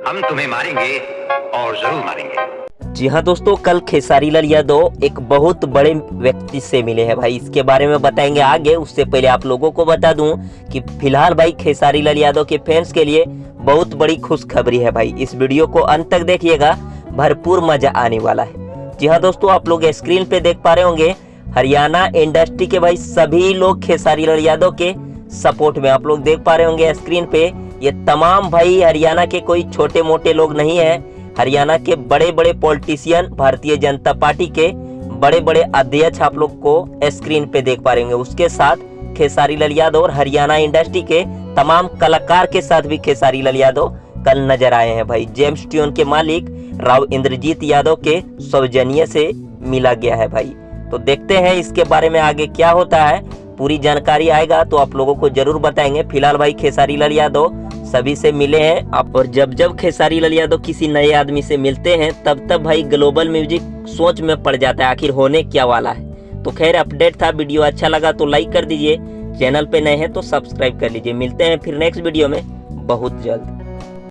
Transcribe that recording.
हम तुम्हें मारेंगे और जरूर मारेंगे। जी हाँ दोस्तों, कल खेसारी लाल यादव एक बहुत बड़े व्यक्ति से मिले हैं भाई। इसके बारे में बताएंगे आगे। उससे पहले आप लोगों को बता दूं कि फिलहाल भाई खेसारी लाल यादव के फैंस के लिए बहुत बड़ी खुशखबरी है भाई। इस वीडियो को अंत तक देखिएगा, भरपूर मजा आने वाला है। जी हाँ दोस्तों, आप लोग स्क्रीन पे देख पा रहे होंगे हरियाणा इंडस्ट्री के भाई सभी लोग खेसारी लाल यादव के सपोर्ट में। आप लोग देख पा रहे होंगे स्क्रीन पे, ये तमाम भाई हरियाणा के कोई छोटे मोटे लोग नहीं है। हरियाणा के बड़े बड़े पॉलिटिशियन, भारतीय जनता पार्टी के बड़े बड़े अध्यक्ष आप लोग को स्क्रीन पे देख पा रहे होंगे। उसके साथ खेसारी लाल यादव और हरियाणा इंडस्ट्री के तमाम कलाकार के साथ भी खेसारी लाल यादव कल नजर आए हैं भाई। जेम्स ट्यून के मालिक राव इंद्रजीत यादव के सौजन्य से मिला गया है भाई। तो देखते हैं इसके बारे में आगे क्या होता है। पूरी जानकारी आएगा तो आप लोगों को जरूर बताएंगे। फिलहाल भाई खेसारी लाल यादव सभी से मिले हैं आप, और जब जब खेसारी लाल यादव किसी नए आदमी से मिलते हैं तब तब भाई ग्लोबल म्यूजिक सोच में पड़ जाता है आखिर होने क्या वाला है। तो खैर अपडेट था, वीडियो अच्छा लगा तो लाइक कर दीजिए, चैनल पे नए हैं तो सब्सक्राइब कर लीजिए। मिलते हैं फिर नेक्स्ट वीडियो में बहुत जल्द।